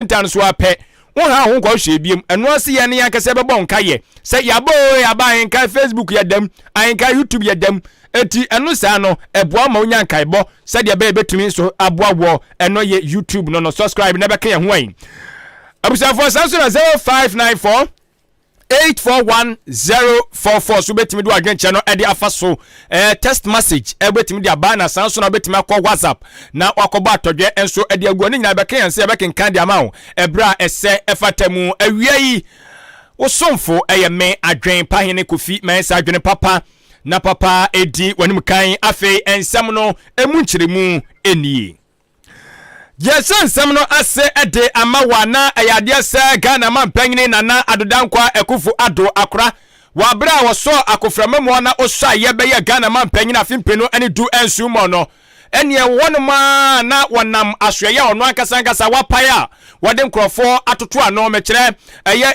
tan so apɛ won ha ho ko hwe biem eno ase ye ne yakase bebo nka ye se yabo yaba Ahenkan Facebook yedam Ahenkan YouTube yedam eti eno sa no eboa ma onya nkaibɔ se de be betumi so aboa wo eno ye YouTube no subscribe na be ka ye ho an abusafo sanso na 0594 841044 so betimi do adwenche no ede afa so text message betimi de aba na sanso na betimi akọ WhatsApp na wakoba atodwe enso ede aguo ni nyina be kan se be kan de ama wo ebra ese efatamu awiai osomfo me adwen pahene kofi mensa adwene papa na papa edi wanim kan afei ensam no emu nkyeremu enie nsam no ase ede amawa na ayade se Ghana mampanyini nana adodankwa ekufu ado akora wabra woso akoframamo na oso ayebe Ghana mampanyini afimpenu ani du ensu mo no ene wonma na wonam asweye ono ankasa wapaya wode nkrofo atoto ano mekire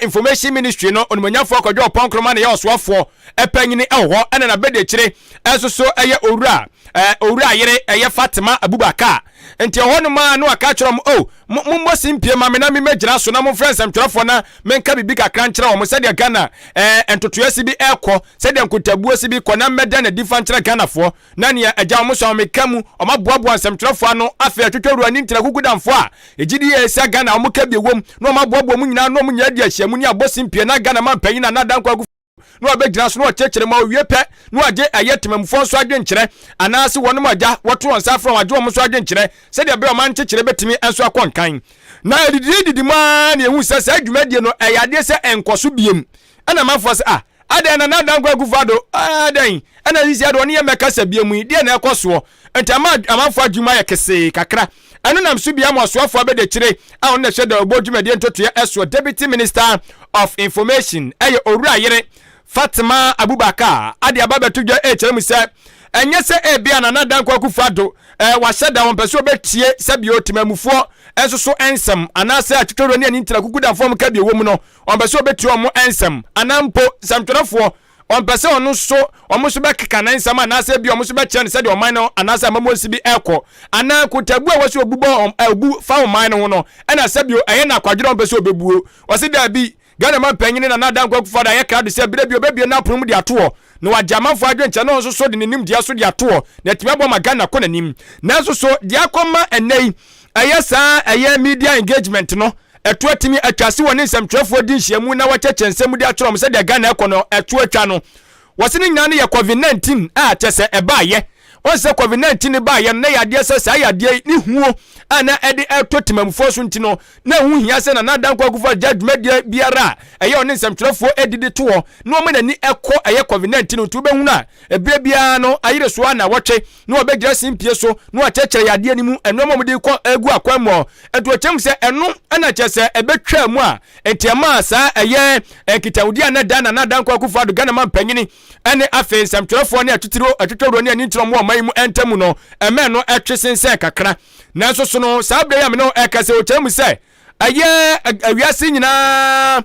information ministry no onimanyafo akwadwo ponkroma na ye osoafo epanyini eho ene na bede kire ensoso owura yere Fatima Abubakar enti honoma no aka kyerem mumbo simpie ma me na me magyina so na mo friends amtwerefo na menka bibi kakra nkyere wo se de Ghana entotoasi bi ekọ se de nkotabuo si bi kọ na meda na difa nkyere Ghana fo na ne agya mo so mekamu omaboaboa nsamtwerefo ano afa twetwuru ani ntira kukudamfo a ejidi ye se Ghana omuka biewom na omaboaboa mu nyina no mu nya di ahyiamu ni abosimpie na Ghana mampanyina na dankwa no abegyina so no chekere ma owiepɛ no agye ayetemamfo so adwenkyere anase wonum agya woto onsa fra wagye om so adwenkyere se de be o man chekere betimi enso akonkan na didi ma na ehu se adwumadie no ayade se enkoso biem ana mafo se adan na dankwa gufado adan ana yisi ado ne yemeka biem de na ekoso entama amafo adwuma ye kese kakra anu nam so bia mo asoafo abede kire a on na hwede obodwumadie ntoto eso Deputy Minister of Information owura yere Fatima Abubakar ade ababetudwa kyerem se enye se ebia na dankwa kufado wa sheda won pese obetie se bi otimamufo enso so ensem anase atwetoro ne ani ntira kukudafo m ka bi wo mu no on pese obetie omo ensem anampo samtwerefo on pese onu so omo so bekeka na ensem anase bi omo so be kye ne se de oman no anase amamosi bi ekọ ana kotabu a wose obubo obu fa oman no no ena se bi eye na kwadwere on pese obebuo wose da bi Ghana mampanyini na dankwa kufada ye krado se bire bi na prum de ato no wajamanfo adwenche no so de nim dia so de ato na timabo ma Ghana ko nanim na so de akoma enei ayesa media engagement no eto atimi atwase woni nsamtwefo di nhyiamu na wacheche nsem de atoro se de Ghana ko no eto atwa no wasini nyina ne ye COVID-19 a chese ebaye onse COVID-19 ba ye na yade se sa yade ni huo ana ede etotimamfo so ntino na hu hia se na dankwa kufa judgment biara eye oni nsamtwerefo edidi to no mo nani ekọ eye COVID-19 to be hu na ebia bia no ayire so na woche no obegira simpie so no achechere yade animu eno mo de kọ egu akwamo eto chem se eno ana chese ebetwa mu a entiama sa eye kitawudi ana da na dankwa kufa do Ghana mampanyini ene afa nsamtwerefo ne atuturo ne ani ntiro mo mu entemu no eme no etwesense kakra na so no sabre ya me no ekase o chemu se aye awiase nyina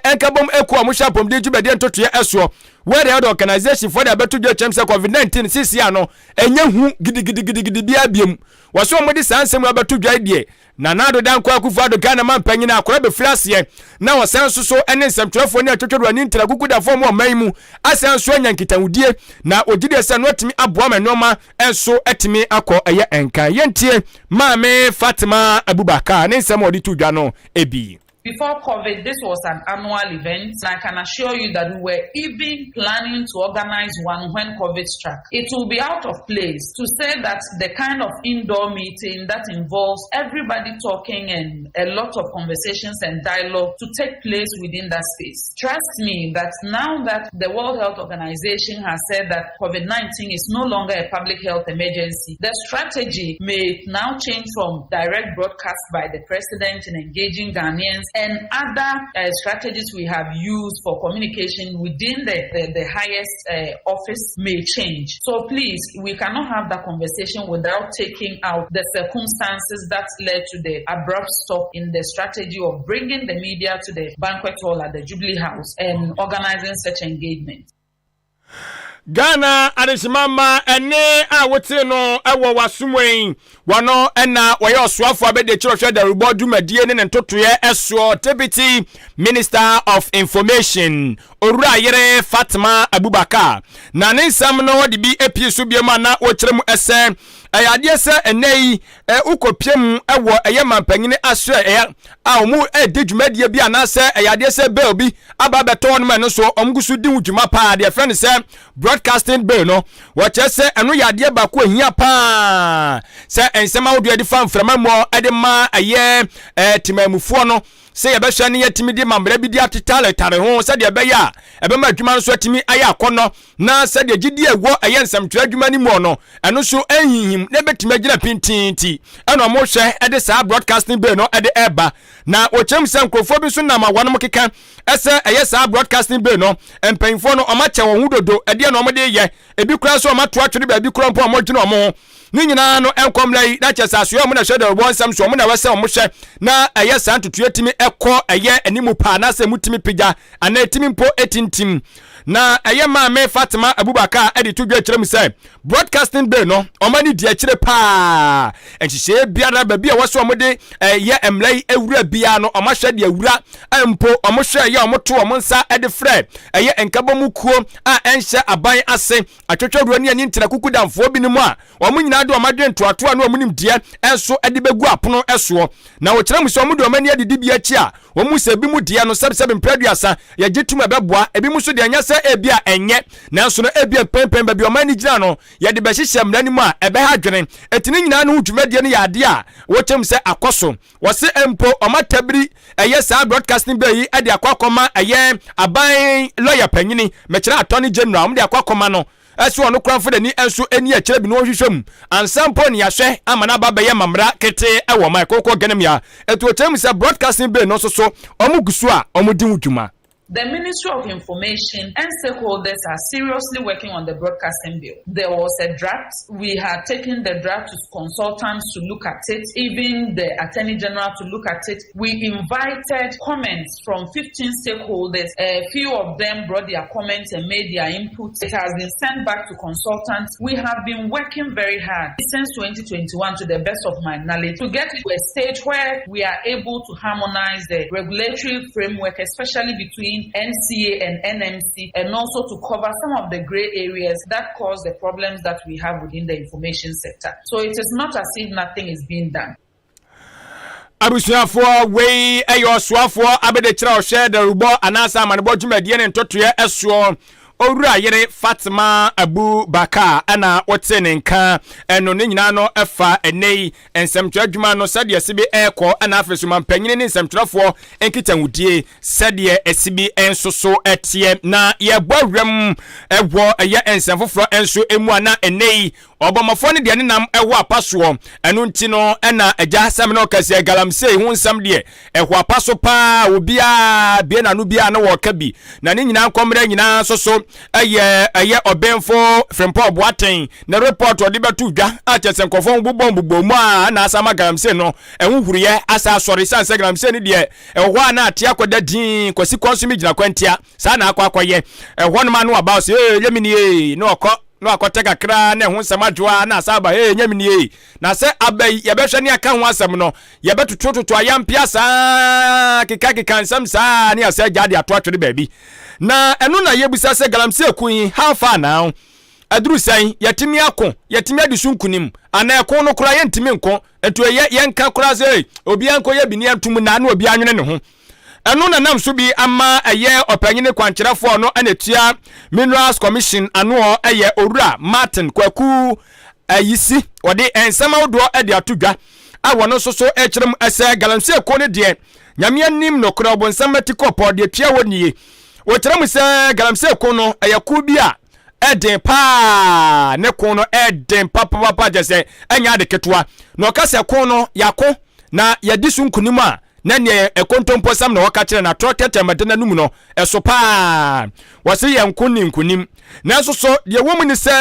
enkabom eku amushapom de jubede ntoto ya eso where the organization for the better chemu se COVID-19 sisi ano enye hu gidigidi bia biem waso mo de sansem abeto dwa die na nado dankwa akufado Ghana mampanyina akora be frase na wasanso so ene nsamtwerefo ne atwetwedo ani ntira kukuda fom o maimu asanso anyankitawudie na ogide se no atimi aboa manoma enso atimi akọ eye enka yentie maame Fatima Abubakar ne nsam odi tudwa no ebi. Before COVID, this was an annual event, and I can assure you that we were even planning to organize one when COVID struck. It will be out of place to say that the kind of indoor meeting that involves everybody talking and a lot of conversations and dialogue to take place within that space. Trust me that now that the World Health Organization has said that COVID-19 is no longer a public health emergency, the strategy may now change from direct broadcast by the president in engaging Ghanaians and other strategies we have used for communication within the highest office may change. So please, we cannot have that conversation without taking out the circumstances that led to the abrupt stop in the strategy of bringing the media to the banquet hall at the Jubilee House and organizing such engagement. Ghana adesimama ene a wote no ewo wasumwen wano ena waye oswafo abede chirofwe da rubo dwumadie ne ntotoye eso Deputy Minister of Information Owura Yere Fatima Abubakar na ne nsam no de bi epieso biema na wo kyerem ese ayade se enei ukopiem ewo eyemampanyine aso a mu de dwumadie bi anase ayade se bill bi aba beto no no so omgusu di dwuma pa de friend se broadcasting bill no wache se eno yade ba ko ahia pa se ensema wo de fam frama mo ede ma aye timamufuo no se yebehwa ne yatimi di mamra bi di atitale tare ho se de beya ebe ma adwuma so atimi aye akono na se de gidi ewo aye nsamtwa adwuma ni mo no eno so ehihim ne betimi agina pintinti eno mo hwe ede sa broadcasting bill no ede eba na ochem se nkrofo bi so na ma wonom keka ese aye sa broadcasting bill no empanfo no omache wo hudodo ede no omode ye ebi kura so omato atwere ba bi kura mpo omogina omo ni nyina no enkomlai na chesa aso mo na hwe de robonsam so mo na wese mo hwe na aye sa ntutu atimi ekọ aye animu pa na se mutimi pija ana etimi mpo etintim na aye maame Fatima Abubakar edi tudwa kyerem se broadcasting bill no omani di akyire pa enhihye biara ba bia waso omode ye emlai ewura bia no omahwe de ewura empo omohwe ye omoto omonsa ede frɛ aye enkabomukuo a enhye aban ase atwetwoduro ne ani ntira kukudamfo bi ne mu a omunyina de omadwe ntoato a no omunim die enso ede begu apono eso na wo kyerem se omode omani adidi bia akyi a omu se bi mu die no sebe mpraduasa ye gituma beboa ebi mu so de anya se ebia enye nanso no ebia pempem ba bi omani gina no ye de behyehyem nani mu a ebe ha dwene etini nyina no dwumadie no yade a wo kyem se akoso wo se empo omatabiri eye sa broadcasting bill yi ade akwakoma eye aban lawyer panyini mekira attorney general mo de akwakoma no eso no kranfo de ni enso eni akire bi no hwehwem ansampo ni yahwe amana baba ye mamra kete ewo mai kokko ganem ya etu otem se broadcasting bill no so omugusu a omudi wudwuma. The Ministry of Information and stakeholders are seriously working on the broadcasting bill. There was a draft. We had taken the draft to consultants to look at it, even the Attorney General to look at it. We invited comments from 15 stakeholders. A few of them brought their comments and made their input. It has been sent back to consultants. We have been working very hard since 2021, to the best of my knowledge, to get to a stage where we are able to harmonize the regulatory framework, especially between NCA and NMC, and also to cover some of the gray areas that cause the problems that we have within the information sector. So it is not as if nothing is being done. Abusuafo wei eyo suafo abede kira o share the rubo anasa manebo dwumadie ne ntotoye eso Owura Yere Fatima Abubakar ana wote ne nka eno ne nyina no efa enei ensemtwa adwuma no sade esibi ekọ ana afesuma mpanyine ne nsemtwafo enkitanwudie sade esibi ensoso etie na ye bwawrem ewo eye ensemfoforo enso emu ana enei obomafo ne de ne nam ewo apaso eno nti no na agya sam no kase galamse hu nsam de eho apaso pa obia bie na no bia na wo ka bi na ne nyina nkomra nyina soso aye obenfo frempo boaten na report odi betu dwa achese nkofo bubom mu a na asama galamse no ehuruyɛ asa sori sanse galamse ne de ehwa na ate akoda din kwasi konsumi gina kwantia sa na akwakoye ehwo no ma no about yemini no okɔ no akɔte kakra na ho nsɛm adwoa na asaba nyamini na sɛ abai yɛbɛhwɛ ne aka ho asɛm no yɛbɛtototo ayampia saa keka nsɛm saa ne asɛ gyade ato atwere baabi na eno na yebusa sɛ galamse kun how far now aduru san yetimi akon yetimi adisu nkunim ana ekon no kura yentimi nkon etu yenka kura sɛ obi anko ye bini antum na na obi anwene ne ho eno na nam so bi ama eye opanyine kwankyerefo no anetua Minerals Commission ano eye Owura Martin Kwaku ayisi ode ensama wodo ade atodwa a wono soso ekyerem ese galamse ko ne de nyame anim no kura obonsam matikopo de tua woni wo kyerem se galamse ko no ayaku bi a eden pa ne ko no eden papa jese anya de ketwa no kase ko no yako na yadisu nkunim a na ne ekontompo sam na waka kire na trotete madana num no eso pa wose ye nkunim na so de womu ni se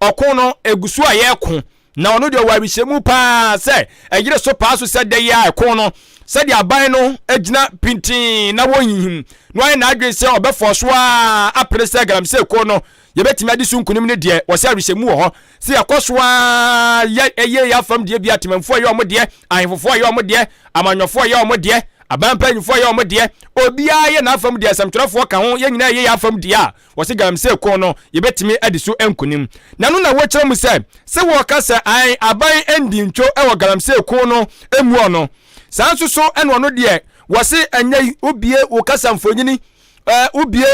okon no egusu a ye ko na ono de wabihyemu pa se egire so pa so se de ya ekon no se de aban no agina pintin na wohihim no aye na adwen se obefo so a aprese galam se ko no yɛbɛtimi ade so nkunim ne deɛ wɔsɛ arehyɛmu wɔ hɔ sɛ yɛkɔsoa yɛ afam deɛ bi atemamfoɔ yɛ ɔmo deɛ ahemfofoɔ yɛ ɔmo deɛ amanyɔfoɔ yɛ ɔmo deɛ abampanyinfoɔ yɛ ɔmo deɛ obiara yɛ n'afam deɛ asɛmtwerɛfoɔ ka ho yɛ nyinaa yɛ afam deɛ a wɔsɛ galamsey ko no yɛbɛtimi ade so nkunim na no na wɔkyerɛ mu sɛ wɔka sɛ aban endi ntwo ɛwɔ galamsey ko no emu ɔno saa nso so ɛna ɔno deɛ wɔsɛ ɛnyɛ obie wo kasa mfonyini ubie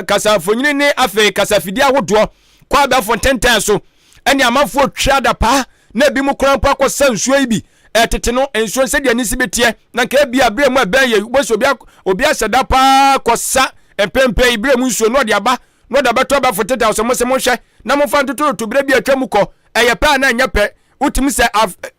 kasafonyini ne afei kasafidi ahodoɔ kwa abafo ntɛntɛn so ɛne amanfo twa da pa na bi mu kran pa akɔsa nsuo yi bi tete no nsuo sɛ deɛ nisi betie na nka bi abrɛ mu abɛn yɛ boso obi asɛda pa kɔsa empempe ibrɛ mu nsuo no de aba no da bɛtɔ abafo teta so mo se mo hwɛ na mo fa ntoto to brɛ bi atwa mu kɔ ɛyɛ pa na nyɛ pɛ utimi sɛ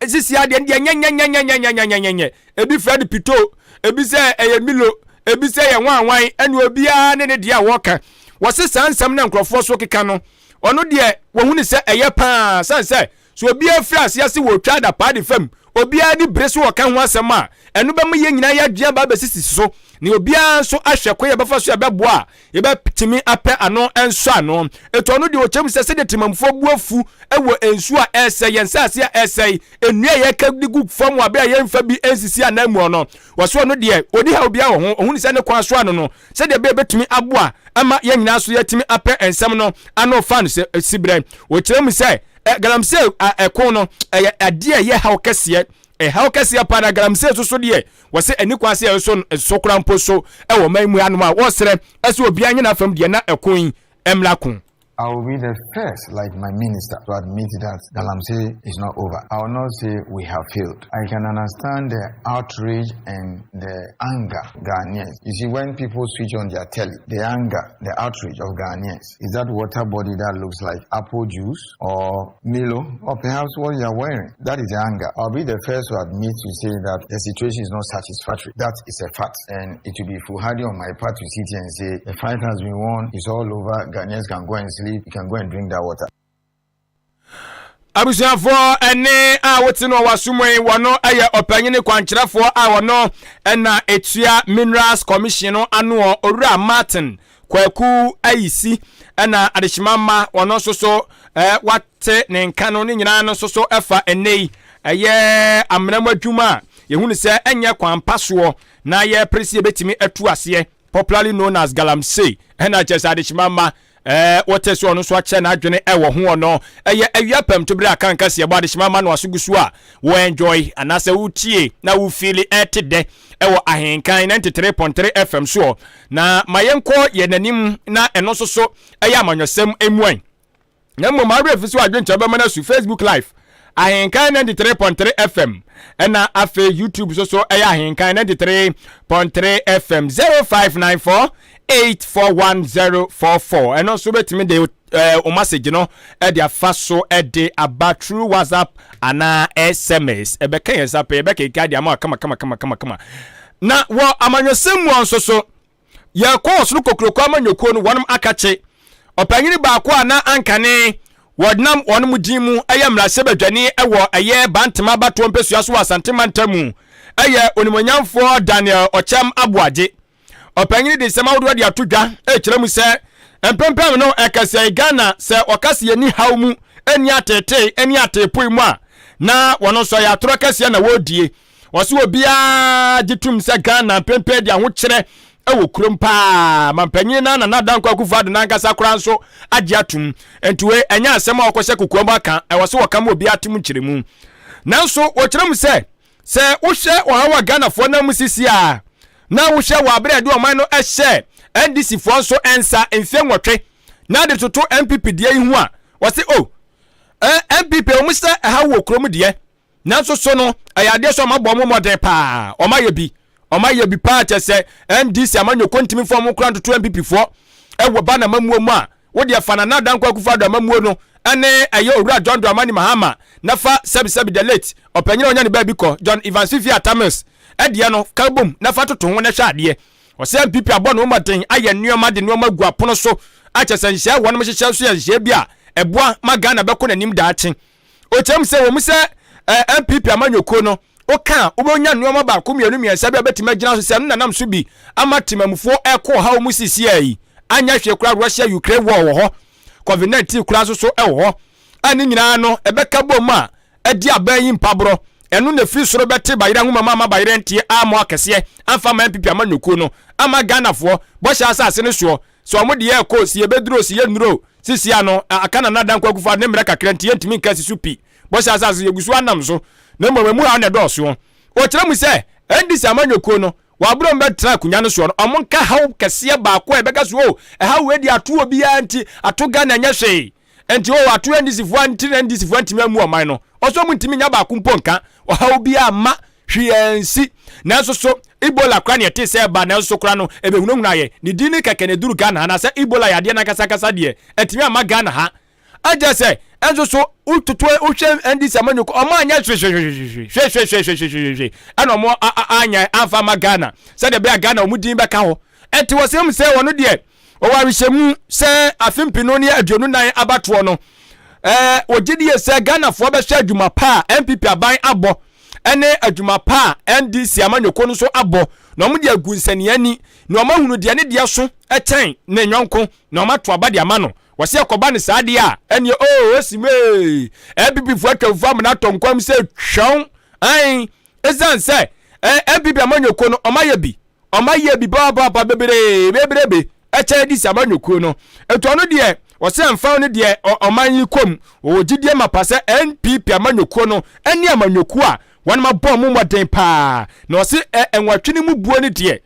sisi ade nyɛ ebi Fred Pito ebi sɛ ɛyɛ Milo ebi sɛ yɛ wanwan ɛne obiara ne deɛ wɔka wɔse saa nsɛm na nkrɔfoɔ so keka no ɔno deɛ wɔhu ne sɛ ɛyɛ paa sɛ so obiara firi ase ase wɔ twa da pa de fam obiara di bere so wɔka ho asɛm a ɛno bɛmo yɛ nyinaa yɛ adua ba bɛsisi so ne obiara nso ahwɛ ko yɛbɛfa so yɛbɛboa yɛbɛtimi apɛ ano ɛnso ano eto ɔno deɛ ɔkyɛm sɛ de timamfo buafu ɛwɔ ensu a ɛsɛ yɛn sase a ɛsɛ enua yɛka di gu fam a bɛ yɛmfa bi ensisi anamu ɔno wɔso ɔno deɛ odi ha obiara wɔ ho ɔhu ne sɛ ne kwan so ano no sɛ deɛ bɛtumi aboa ama yɛn nyinaa so yɛtimi apɛ ensɛm no ano fa no sɛ sibrɛ ɔkyerɛm sɛ galamsey ɛko no ɛyɛ adeɛ yɛ haw kɛseɛ haw kɛseɛ pa na galamsey so deɛ wɔsɛ ani kwase so kora mpo so ɛwɔ man mu anom a wɔsrɛ ɛsɛ obiara nyina fam deɛ na ɛko yi ɛmla ko I will be the first, like my minister, to admit that Galamsey is not over. I will not say we have failed. I can understand the outrage and the anger Ghanaians. You see, when people switch on their telly, the anger, the outrage of Ghanaians, is that water body that looks like apple juice or Milo or perhaps what you are wearing? That is the anger. I'll be the first to admit to say that the situation is not satisfactory. That is a fact. And it will be foolhardy on my part to sit here and say the fight has been won, it's all over, Ghanaians can go and sleep. You can go and drink that water. Abusuafo ene a wotino wasumwe wono eye opanyine kwankyerefo a wono na etua Minerals Commission no ano Owura Martin Kwaku Ayisi na adehimama wono soso wate ne nka no ne nyina no soso efa enei eye amnam adwuma yehunu se enye kwampaso na ye presi betimi atu ase popularly known as Galamsey na chesa adehimama what is one so ache na adwene ewo ho no eye awiapam to bra kan Kasiebo adehimama no asogusu a wo enjoy anase wo tie na wo feel etede ewo Ahenkan 93.3 FM so na mayenko ye nanim na eno so eye amanyosem emuan na mo ma refi so adwencha be mana su Facebook live Ahenkan 93.3 FM na afe YouTube so eye Ahenkan 93.3 FM 0594-841-044 and also betimi de o message no e de afa so e de aba through WhatsApp ana SMS e be kan yesa e be ka ika de ama kama na wo amanyosem won so ye course no kokroko amanyoko no wonum akache opanyini ba ko ana ankane wodnam wonum jimu ayamra sebadwani ewo eye bantema bato mpesua so asantemantamu eye onimonyamfo Daniel Ochem Abuaje opanyini de sema wodo de atodwa kyeremu se empempem no ekase Ghana se okase yani hawmu eni atete eni atepoi mu a na wono so ya toro kase na wodie wose obia gitum se Ghana pempe de aho kyere ewo krompa mampanyin na nadanko akufado na nkasa kora nso age atum entuwe enya asem a okose kokuomba ka wose wokam obi atum kyeremu nanso wo kyeremu se wohye ohawa Ghana fo na musisi a na wohye wa abred o man no ehye NDC fo nso ensa emfe nwotwe na de toto MPP de ihu a wose MPP o musa ha wo krom de nanso so no ayade so mabɔ mo modern pa o maye bi pa chese NDC amanyo kontimi fo mo kran toto MPP fo ewo ba na mamuo mu a wo de fa na nadanko akufado mamuo no ene ayo Owura John Dramani Mahama na fa sebi the late opanyina onya ne ba bi ko John Evans Fifi Atamis edie no kalbum na fa toto ho na hwa ade o se MPP abɔ no maden aye nneoma de nneoma gu apono so achese nhye won mo hyehyɛ so nhye bia eboa magana bɛkɔ nanim daache o chem se wo mu se MPP amanyoko no o kan obonya nneoma ba ko mienu miensa bia betima gina so se no nanam so bi amatimamfo ɛkɔ ha o mu sisi ai anya hwe kura Russia Ukraine war wo ho COVID-19 kura so e wo ho ani nyina no ebeka bom a edi aban yi mpabro enu na free soro bete bayira huma mama bayira ntie amo akese amfa man pipi amanyoku no ama Ghanafo bo sha asase ne so omo de ye ko si ebeduro si ye nuro sisia no aka na nadan kwakufa ne mra kakra ntie ntimi nka si supi bo sha asase yegusu anam so na mmemu ha na do so o kire mu se ndisi amanyoku no wabro mbetra kunya no so no omo nka haw kese ba ko ebeka so o haw we di ato obi anti ato Ghana nya hwe enti o ato ndisi fu anti ndisi fu anti mamu oman no oso mu ntimi nya ba ko mponka o haw bi ama hwiensi na so Ebola kra ne te se ba na so kra no ebehunahuna ye ni dini keke ne duru Ghana na se Ebola ya de na kasa de etimi ama Ghana ha aje se enzo so ututu uhwe ndisi amanyoko o ma anya hwe ana mo anya amfa ma Ghana se de be Ghana o mu din be ka ho enti wo sem se wono de o wa rehemu se afimpino ne aduonu nan abato no ogidi se Ghana fo be hwe adwuma pa MPP aban abo ene adwuma pa NDC amanyoko no so abo na omo de agunsaniani na omo hunu de ne de so eten na nyonko na omo to abade ama no wose akoba ne saade a ene osime MPP fo atwafo am na tonkwam se twon ai ezan se MPP amanyoko no omaye bi ba beberebe eche di samanyoko no eto no de wose amfa no de omanyi kom ogidie mapase NPP amanyoko no ene amanyoko a wan ma bom mo den pa na wose enwatwe ni mu buo ne de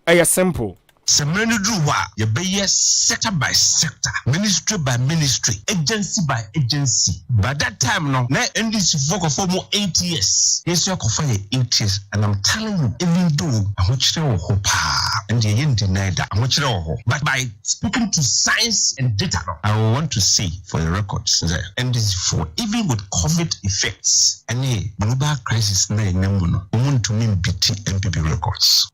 eye simple Semreni Druwa, you be sector by sector, ministry by ministry, agency by agency. By that time, no, now NDC for more 8 years. Yes, you're for 8 years, and I'm telling you, even though I'm much hope, and you didn't deny that I'm much but by speaking to science and data, I want to say for the records that NDC for even with COVID effects, any global crisis, no, want to mean BT MPP records.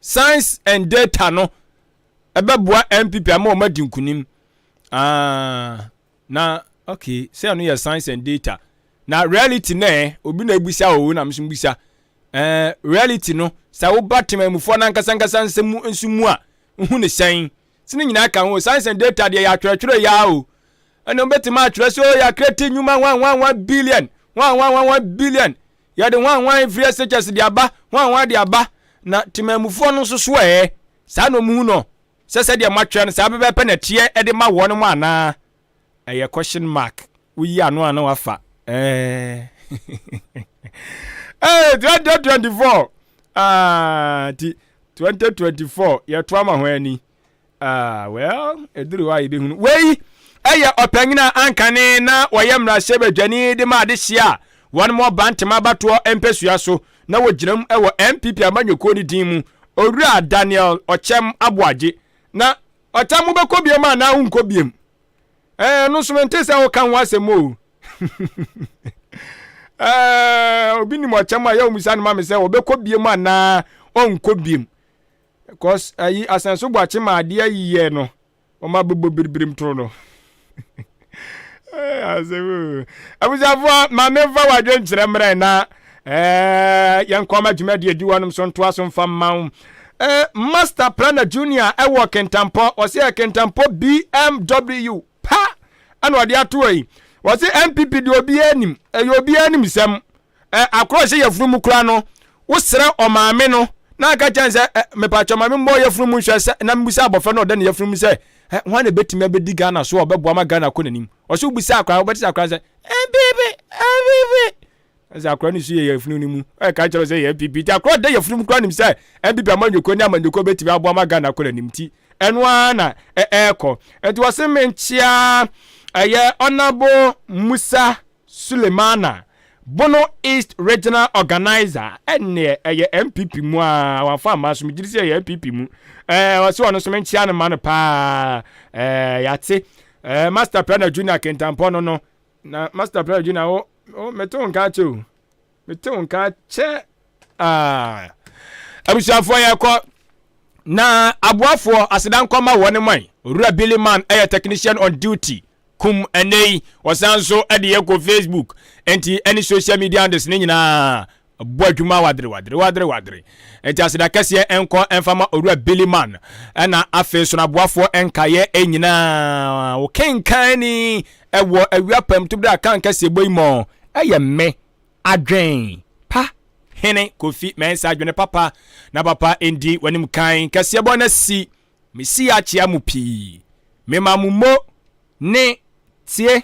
Science and data no ebeboa MPP ama omadinkunim na okay say no science and data na reality na obi na ebusa o na msumbusa reality no sa wo batemamufo na nkasa nsumu a hu ne san sine nyina ka ho science and data de ya atwerɛtwerɛ ya o ɛna obetima atwerɛ so ya create nyuma 1 billion 1 billion ya de 1 free searches de aba 1 de aba na timamufo no so sa no mu no se de matwe no sa bebe penetie e de ma wo no mu ana eye question mark wi anu ana wafa 2024 2024 ya to ama ho ani well eduru wa ibe hunu wei eye opanyina ankane na woyemra shebedwani de ma de hia one more bantama bato empesua so na wogiram ewo MPP amanyoko ni dimu owura Daniel Ochem Aboaje na Ochem bekobiem na unkobiem no sumente se wo kan wasem o obi ni mo Ochem ya omusa no ma me se wo bekobiem na onkobiem because ayi asanso boache ma ade ayiye no o ma bebo birbirim tro no abuzafo ma mefa wadwen kyeremre na yankoma dwumade adi wonom so ntoa so mfa mawo Master Planner Junior ewo Kentampo wose Kentampo BMW pa ana ode ato yi wose MPP de obi anim sem akro hye yafuru kura no wosere omaame no na aka chance mepacho maame mbo yafuru mu hwese na mbusa abofa no de ne yafuru mu se wan na betimi abedi Ghana so obebo ama Ghana ko nanim oso busa akra obeti akra se MPP asa akra ni su ye yafunu ni mu ka chero se MPP ti akra de yafunu kra nim se MPP amanyoko ni amanyoko betimi abo ama Ghana ko nanim ti eno ana eko enti wose menchia aye Honorable Musa Sulemana Bono East Regional Organizer ene aye MPP mu a wafa maso mi dirisi aye MPP mu wase wono so menchia ne man pa yate Master Planner Junior Kentampo no na Master Planner Junior o meto nka che abusafo ya ko na aboafo asedan koma woni man Owura Billy Man technician on duty kum enei wasanso ade yeko Facebook enti any social media handles ne nyina boadwuma wadre enti aseda kase enko enfama owura Billyman na afi so na boafo enkaye enyina wo kenkan ni ewo awiapam tubra kan Kasiebo imo eye me adwen pa hene Kofi mensa adwene papa na papa endi wanim kan Kasiebo na si mesi achia mu pi memamumo ne tie